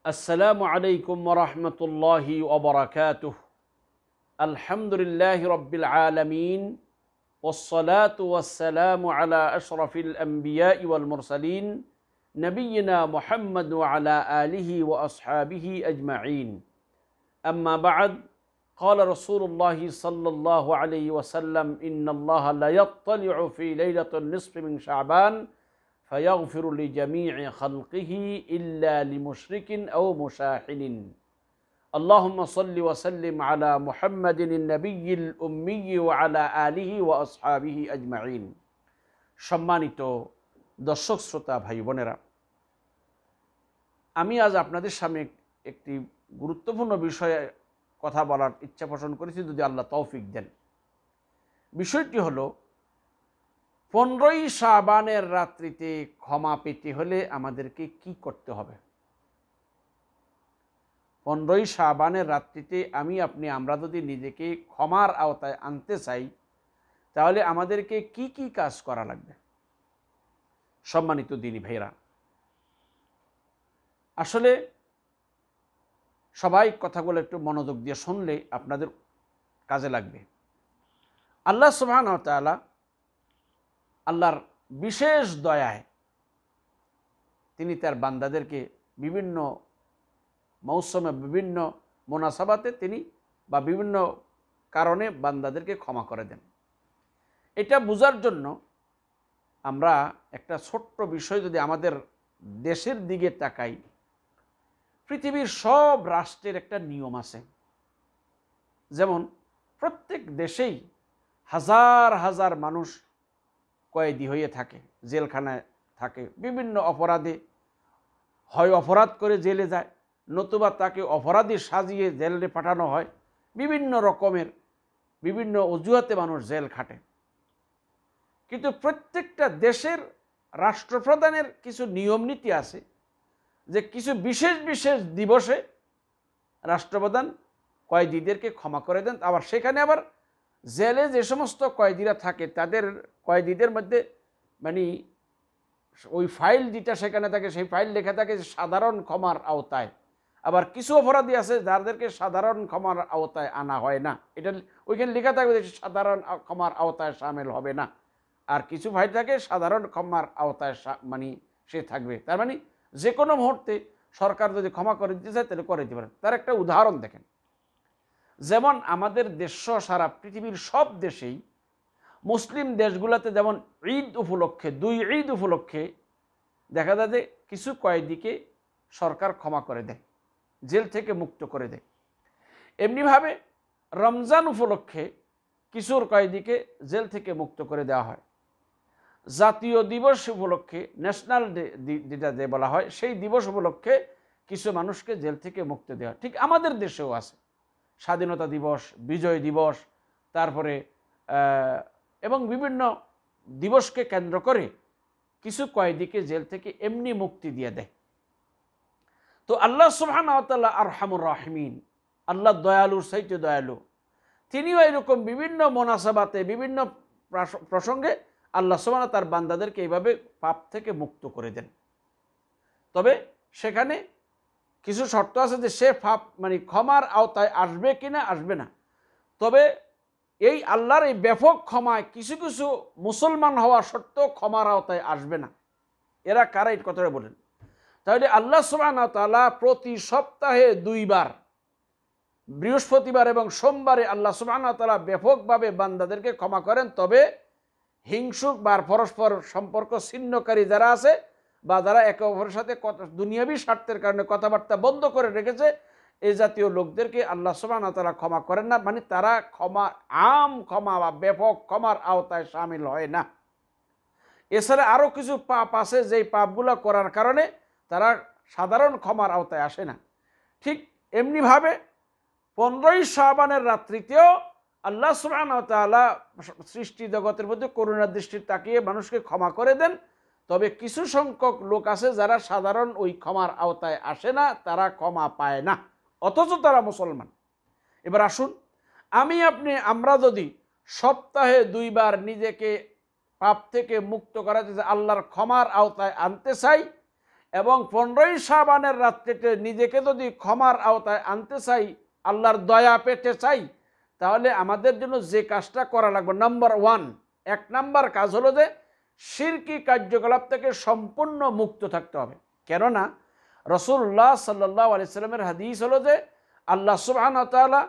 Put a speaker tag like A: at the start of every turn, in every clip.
A: আসসালামু আলাইকুম ওয়া রাহমাতুল্লাহি ওয়া বারাকাতুহু। আলহামদুলিল্লাহি রাব্বিল আলামিন ওয়াসসালাতু ওয়াসসালামু আলা আশরাফিল আমবিয়াই ওয়াল মুরসালিন নবিয়িনা মুহাম্মদ ওয়া আলা আলিহি ওয়া আসহাবিহি আজমাইন। আম্মা বা'দ, قال رسول الله صلى الله عليه وسلم إن الله لا يطلع في ليلة النصف من شعبان فيغفر لجميع خلقه إلا لمشرك أو مشاحن اللهم صل وسلم على محمد النبي الأمي وعلى آله وأصحابه أجمعين। সম্মানিত দর্শক শ্রোতা ভাই বোনেরা, আমি আজ আপনাদের সামনে একটি গুরুত্বপূর্ণ বিষয়ে কথা বলার ইচ্ছা পোষণ করেছি, যদি আল্লাহ তৌফিক দেন। বিষয়টি হলো 15ই শাবানের রাত্রিতে ক্ষমা পেতে হলে আমাদেরকে কি করতে হবে। 15ই শাবানের রাত্রিতে আমরা যদি নিজেকে ক্ষমার আওতায় আনতে চাই, তাহলে আমাদেরকে কি কি কাজ করা লাগবে। সম্মানিত দিনী ভাইরা, আসলে সবাই কথাগুলো একটু মনোযোগ দিয়ে শুনলে আপনাদের কাজে লাগবে। আল্লাহ সুবহানাহু ওয়া তাআলা আল্লাহর বিশেষ দয়ায় তিনি তার বান্দাদেরকে বিভিন্ন মৌসুমে, বিভিন্ন মুনাসাবাতে তিনি বা বিভিন্ন কারণে বান্দাদেরকে ক্ষমা করে দেন। এটা বোঝার জন্য আমরা একটা ছোট্ট বিষয় যদি আমাদের দেশের দিকে তাকাই, পৃথিবীর সব রাষ্ট্রের একটা নিয়ম আছে। যেমন প্রত্যেক দেশেই হাজার হাজার মানুষ কয়েদি হয়ে থাকে, জেলখানায় থাকে, বিভিন্ন অপরাধে হয় অপরাধ করে জেলে যায়, নতুবা তাকে অপরাধী সাজিয়ে জেলে পাঠানো হয়। বিভিন্ন রকমের বিভিন্ন অজুহাতে মানুষ জেল খাটে। কিন্তু প্রত্যেকটা দেশের রাষ্ট্রপ্রধানের কিছু নিয়ম নীতি আছে, যে কিছু বিশেষ বিশেষ দিবসে রাষ্ট্রপ্রধান কয়েদিদেরকে ক্ষমা করে দেন। আবার সেখানে আবার জেলে যে সমস্ত কয়েদিরা থাকে তাদের কয়েদিদের মধ্যে মানে ওই ফাইল যেটা সেখানে থাকে, সেই ফাইল লেখা থাকে সাধারণ ক্ষমার আওতায়। আবার কিছু অপরাধী আছে যাদেরকে সাধারণ ক্ষমার আওতায় আনা হয় না, এটা ওইখানে লেখা থাকবে যে সাধারণ ক্ষমার আওতায় সামিল হবে না। আর কিছু ফাইল থাকে সাধারণ ক্ষমার আওতায় মানে সে থাকবে। তার মানে যে কোনো মুহূর্তে সরকার যদি ক্ষমা করে দিতে চায় তাহলে করে দিতে পারে। তার একটা উদাহরণ দেখেন, যেমন আমাদের দেশ সারা পৃথিবীর সব দেশেই মুসলিম দেশগুলোতে যেমন ঈদ উপলক্ষে, 2 ঈদ উপলক্ষে দেখা যায় যে কিছু কয়েদিকে সরকার ক্ষমা করে দেয়, জেল থেকে মুক্ত করে দেয়। এমনিভাবে রমজান উপলক্ষে কিছু কয়েদিকে জেল থেকে মুক্ত করে দেওয়া হয়। জাতীয় দিবস উপলক্ষে, ন্যাশনাল ডে যেটা যে বলা হয়, সেই দিবস উপলক্ষে কিছু মানুষকে জেল থেকে মুক্তি দেওয়া। ঠিক আমাদের দেশেও আছে স্বাধীনতা দিবস, বিজয় দিবস, তারপরে এবং বিভিন্ন দিবসকে কেন্দ্র করে কিছু কয়েদিকে জেল থেকে এমনি মুক্তি দিয়ে দেয়। তো আল্লাহ সুবহানাহু ওয়া তাআলা আরহামুর রাহিমিন, আল্লাহ দয়ালুর চাইতে দয়ালু, তিনিও এরকম বিভিন্ন মুনাসাবাতে, বিভিন্ন প্রসঙ্গে আল্লাহ সুবহানাহু ওয়া তাআলা তার বান্দাদেরকে এইভাবে পাপ থেকে মুক্ত করে দেন। তবে সেখানে কিছু শর্ত আছে যে সে পাপ মানে ক্ষমার আওতায় আসবে কিনা, আসবে না। তবে এই আল্লাহর এই ব্যাপক ক্ষমায় কিছু কিছু মুসলমান হওয়া সত্ত্বেও ক্ষমার আওতায় আসবে না। এরা কারা, এই কথাটা বলেন। তাহলে আল্লাহ সুবহানাহু ওয়া তাআলা প্রতি সপ্তাহে 2 বার, বৃহস্পতিবার এবং সোমবারে আল্লাহ সুবহানাহু ওয়া তাআলা ব্যাপকভাবে বান্দাদেরকে ক্ষমা করেন। তবে হিংসুক বা পরস্পর সম্পর্ক ছিন্নকারী যারা আছে বা যারা একে অপরের সাথে দুনিয়াবী স্বার্থের কারণে কথাবার্তা বন্ধ করে রেখেছে, এই জাতীয় লোকদেরকে আল্লাহ সুবহানাহু ওয়া তাআলা ক্ষমা করেন না। মানে তারা ক্ষমা, আম ক্ষমা বা ব্যাপক ক্ষমার আওতায় সামিল হয় না। এছাড়া আরও কিছু পাপ আছে যেই পাপগুলো করার কারণে তারা সাধারণ ক্ষমার আওতায় আসে না। ঠিক এমনিভাবে 15ই শাবানের রাত্রিতেও আল্লাহ সুবহানাহু ওয়া তাআলা সৃষ্টি জগতের মধ্যে করুণার দৃষ্টি তাকিয়ে মানুষকে ক্ষমা করে দেন। তবে কিছু সংখ্যক লোক আছে যারা সাধারণ ওই ক্ষমার আওতায় আসে না, তারা ক্ষমা পায় না, অথচ তারা মুসলমান। এবার আসুন, আমরা যদি সপ্তাহে 2 বার নিজেকে পাপ থেকে মুক্ত করাতে, আল্লাহর ক্ষমার আওতায় আনতে চাই, এবং 15ই শাবানের রাত্রিতে নিজেকে যদি ক্ষমার আওতায় আনতে চাই, আল্লাহর দয়া পেতে চাই, তাহলে আমাদের জন্য যে কাজটা করা লাগবে, নাম্বার 1, 1 নাম্বার কাজ হলো যে শিরকি কার্যকলাপ থেকে সম্পূর্ণ মুক্ত থাকতে হবে। কেননা রাসূলুল্লাহ সাল্লাল্লাহু আলাইহি সাল্লামের হাদিস হলো যে আল্লাহ সুবহানাহু ওয়া তাআলা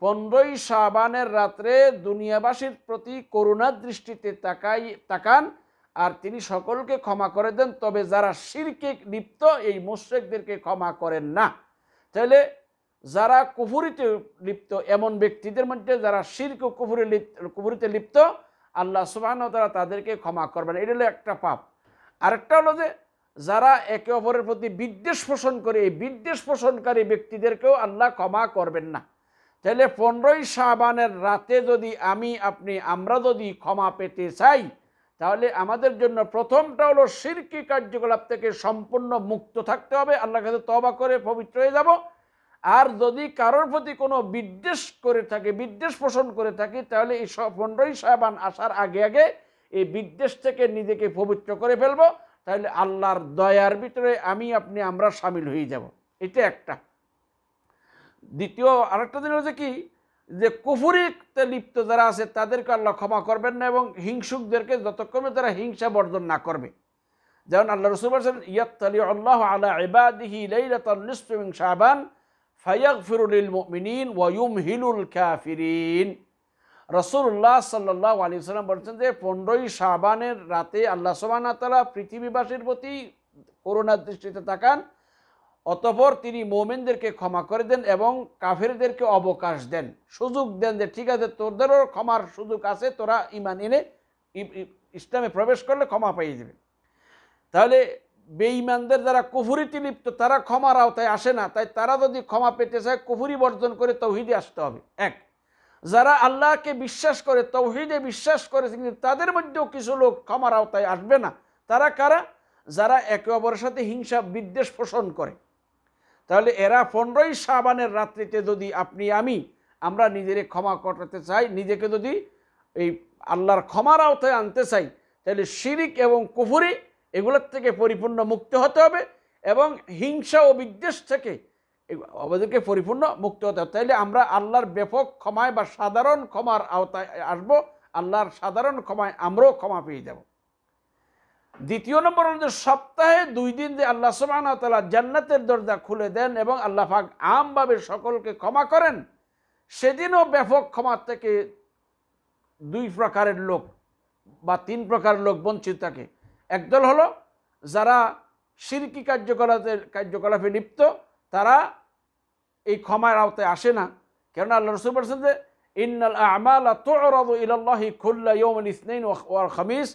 A: 15ই শাবানের রাত্রে দুনিয়াবাসীর প্রতি করুণার দৃষ্টিতে তাকান আর তিনি সকলকে ক্ষমা করে দেন, তবে যারা শিরকে লিপ্ত এই মুশরিকদেরকে ক্ষমা করেন না। তাহলে যারা কুফরিতে লিপ্ত এমন ব্যক্তিদের মধ্যে যারা শিরক ও কুফরিতে লিপ্ত, আল্লাহ সুবহানাহু ওয়া তাআলা তাদেরকে ক্ষমা করবেন। এটা হলো একটা পাপ। আরেকটা হলো যে যারা একে অপরের প্রতি বিদ্বেষ পোষণ করে, এই বিদ্বেষ পোষণকারী ব্যক্তিদেরকেও আল্লাহ ক্ষমা করবেন না। তাহলে 15ই শাবানের রাতে যদি আমরা যদি ক্ষমা পেতে চাই, তাহলে আমাদের জন্য প্রথমটা হলো শিরকি কার্যকলাপ থেকে সম্পূর্ণ মুক্ত থাকতে হবে, আল্লাহর কাছে তওবা করে পবিত্র হয়ে যাব। আর যদি কারোর প্রতি কোনো বিদ্বেষ পোষণ করে থাকি, তাহলে এই 15ই শাবান আসার আগে আগে এই বিদ্বেষ থেকে নিজেকে পবিত্র করে ফেলবো, তাহলে আল্লাহর দয়ার ভিতরে আমরা সামিল হয়ে যাব। এটা একটা। দ্বিতীয় আরেকটা দিন হচ্ছে কি, যে কুফরিতে লিপ্ত যারা আছে তাদেরকে আল্লাহ ক্ষমা করবেন না, এবং হিংসুকদেরকে যতক্ষণে তারা হিংসা বর্জন না করবে। যেমন আল্লাহ রাসূল বলেছেন, ইয়াত্তালিউ আল্লাহু আলা ইবাদিহি লাইলাতান নিসফি মিন শাবান ফায়াগফিরু লিল মুমিনিন ওয়া ইউমহিলুল কাফিরিন। রাসূলুল্লাহ সাল্লাল্লাহু আলাইহি ওয়াসাল্লাম বলেছেন যে 15ই শাবানের রাতে আল্লাহ সুবহানাহু ওয়া তাআলা পৃথিবীবাসীর প্রতি করুণার দৃষ্টিতে তাকান, অতঃপর তিনি মুমিনদেরকে ক্ষমা করে দেন এবং কাফেরদেরকে অবকাশ দেন, সুযোগ দেন যে ঠিক আছে তোদেরও ক্ষমার সুযোগ আছে, তোরা ঈমান এনে ইসলামে প্রবেশ করলে ক্ষমা পেয়ে যাবে। তাহলে বেঈমানদের যারা কুফরিতে লিপ্ত তারা ক্ষমার আওতায় আসে না, তাই তারা যদি ক্ষমা পেতে চায় কুফরি বর্জন করে তৌহিদে আসতে হবে। এক, যারা আল্লাহকে বিশ্বাস করে তৌহিদে বিশ্বাস করে কিন্তু তাদের মধ্যেও কিছু লোক ক্ষমার আওতায় আসবে না, তারা কারা? যারা একে অপরের সাথে হিংসা বিদ্বেষ পোষণ করে। তাহলে এরা 15ই শাবানের রাত্রিতে যদি আমরা নিজেকে ক্ষমা করতে চাই, নিজেকে যদি এই আল্লাহর ক্ষমার আওতায় আনতে চাই, তাহলে শিরিক এবং কুফরি এগুলোর থেকে পরিপূর্ণ মুক্ত হতে হবে এবং হিংসা ও বিদ্বেষ থেকে আমাদেরকে পরিপূর্ণ মুক্ত হতে হবে। তাইলে আমরা আল্লাহর ব্যাপক ক্ষমায় বা সাধারণ ক্ষমার আওতায় আসবো, আল্লাহর সাধারণ ক্ষমায় আমরাও ক্ষমা পেয়ে যাব। দ্বিতীয় নম্বর হল যে সপ্তাহে 2 দিন যে আল্লাহ সুবহানাহু ওয়া তাআলা জান্নাতের দরজা খুলে দেন এবং আল্লাহ পাক আমভাবে সকলকে ক্ষমা করেন, সেদিনও ব্যাপক ক্ষমা থেকে 2 প্রকারের লোক বা 3 প্রকারের লোক বঞ্চিত থাকে। একদল হলো যারা শিরকি কার্যকলাপে লিপ্ত, তারা এই ক্ষমার আওতায় আসে না। কেননা আল্লাহ রাসূল বলেছেন যে ইন্নাল আ'মালা তু'রাদু ইলাল্লাহি কুল্লা ইয়াউমিন ইসনাইন ওয়াল খামিস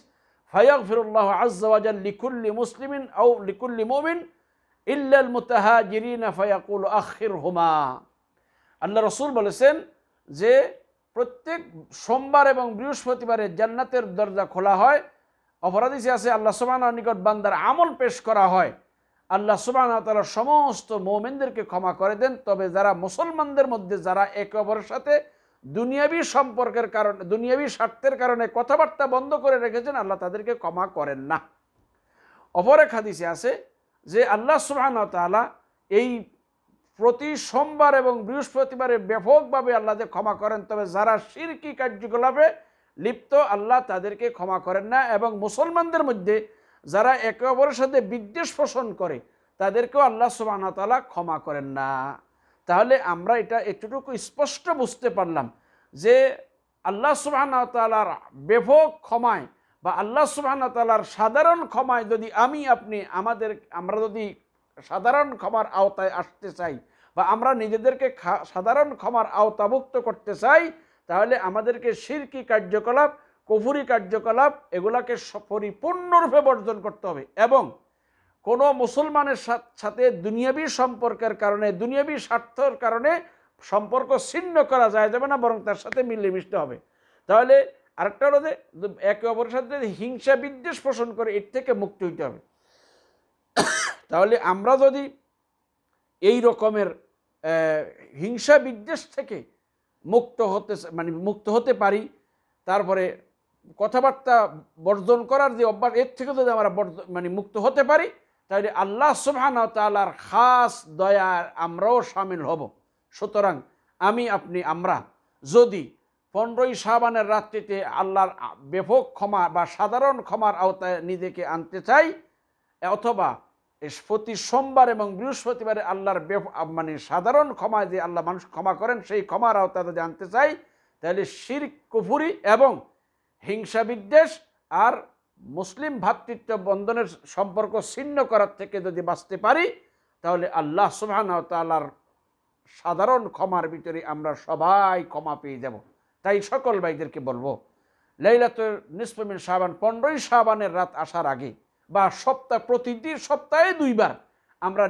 A: ফায়াগফিরুল্লাহু আযজা ওয়া জাল্লা লিকুল্লি মুসলিমিন আও লিকুল্লি মুমিন ইল্লাল মুতাহাজিরিন ফায়াকুলু আখিরহুমা। আল্লাহ রাসূল বলেছেন যে প্রত্যেক সোমবার এবং বৃহস্পতিবারে জান্নাতের দরজা খোলা হয়, অপরাধী আছে আল্লাহ সুবহানাহু ওয়া নিকট বান্দার আমল পেশ করা হয়, আল্লাহ সুবহানাহু ওয়া তাআলা সমস্ত মুমিনদেরকে ক্ষমা করে দেন, তবে যারা মুসলমানদের মধ্যে যারা একে অপরের সাথে দুনিয়াবী সম্পর্কের কারণে দুনিয়াবী স্বার্থের কারণে কথাবার্তা বন্ধ করে রেখেছেন, আল্লাহ তাদেরকে ক্ষমা করেন না। অপর এক হাদিসে আছে যে আল্লাহ সুবহানাহু ওয়া তাআলা এই প্রতি সোমবার এবং বৃহস্পতিবারে ব্যাপকভাবে আল্লাহ যে ক্ষমা করেন, তবে যারা শিরকি কার্যকলাপে লিপ্ত আল্লাহ তাদেরকে ক্ষমা করেন না, এবং মুসলমানদের মধ্যে যারা একে অপরের সাথে বিদ্বেষ পোষণ করে তাদেরকেও আল্লাহ সুবহানাহু ওয়া তাআলা ক্ষমা করেন না। তাহলে আমরা এটা একটুটুকু স্পষ্ট বুঝতে পারলাম যে আল্লাহ সুবহানাহু ওয়া তাআলার ব্যাপক ক্ষমায় বা আল্লাহ সুবহানাহু ওয়া তাআলার সাধারণ ক্ষমায় যদি আমরা যদি সাধারণ ক্ষমার আওতায় আসতে চাই বা আমরা নিজেদেরকে সাধারণ ক্ষমার আওতাভুক্ত করতে চাই, তাহলে আমাদেরকে শিরকি কার্যকলাপ, কুফরি কার্যকলাপ এগুলাকে পরিপূর্ণরূপে বর্জন করতে হবে, এবং কোনো মুসলমানের সাথে দুনিয়াবী সম্পর্কের কারণে দুনিয়াবী স্বার্থের কারণে সম্পর্ক ছিন্ন করা যাবে না, বরং তার সাথে মিলে মিশতে হবে। তাহলে আরেকটা হলো যে একে অপরের সাথে হিংসা বিদ্বেষ পোষণ করে এর থেকে মুক্তি হইতে হবে। তাহলে আমরা যদি এই রকমের হিংসা বিদ্বেষ থেকে মুক্ত হতে পারি, তারপরে কথাবার্তা বর্জন করার যে অভ্যাস এর থেকে যদি আমরা মুক্ত হতে পারি, তাহলে আল্লাহ সুবহানাহু ওয়া তাআলার খাস দয়া আমরাও শামিল হব। সুতরাং আমরা যদি 15ই শাবানের রাত্রিতে আল্লাহর ব্যাপক ক্ষমা বা সাধারণ ক্ষমার আওতায় নিজেকে আনতে চাই, অথবা প্রতি সোমবার এবং বৃহস্পতিবারে আল্লাহর সাধারণ ক্ষমায় যে আল্লাহ মানুষ ক্ষমা করেন সেই ক্ষমার আওতায় যদি আনতে চাই, তাহলে শিরক, কুফরি এবং হিংসা বিদ্বেষ আর মুসলিম ভ্রাতৃত্ব বন্ধনের সম্পর্ক ছিন্ন করার থেকে যদি বাঁচতে পারি, তাহলে আল্লাহ সুবহানাহু ওয়া তাআলার সাধারণ ক্ষমার ভিতরে আমরা সবাই ক্ষমা পেয়ে যাব। তাই সকল ভাইদেরকে বলবো, লাইলাতুল নিসফ মিন শাবান 15ই শাবানের রাত আসার আগে বা প্রতিদিন সপ্তাহে 2 বার আমরা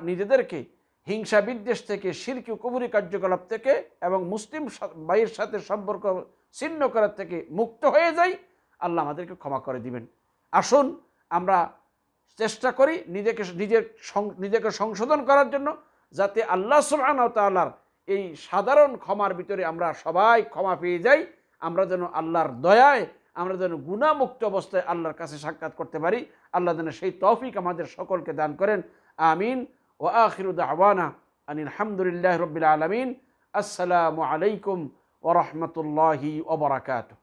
A: নিজেদেরকে হিংসা বিদ্বেষ থেকে, শিরক ও কুফরি কার্যকলাপ থেকে এবং মুসলিম ভাইয়ের সাথে সম্পর্ক ছিন্ন করার থেকে মুক্ত হয়ে যাই। আল্লাহ আমাদেরকে ক্ষমা করে দিবেন। আসুন আমরা চেষ্টা করি নিজেকে সংশোধন করার জন্য, যাতে আল্লাহ সুবহানাহু ওয়া তাআলার এই সাধারণ ক্ষমার ভিতরে আমরা সবাই ক্ষমা পেয়ে যাই। আমরা যেন আল্লাহর দয়ায় আমরা যেন গুনাহমুক্ত অবস্থায় আল্লাহর কাছে সাক্ষাৎ করতে পারি। আল্লাহ যেন সেই তৌফিক আমাদের সকলকে দান করেন। আমিন। ওয়া আখিরু দাওয়ানা আনিল হামদুলিল্লাহি রাব্বিল আলামিন। আসসালামু আলাইকুম ওয়া রাহমাতুল্লাহি ওয়া বারাকাতুহু।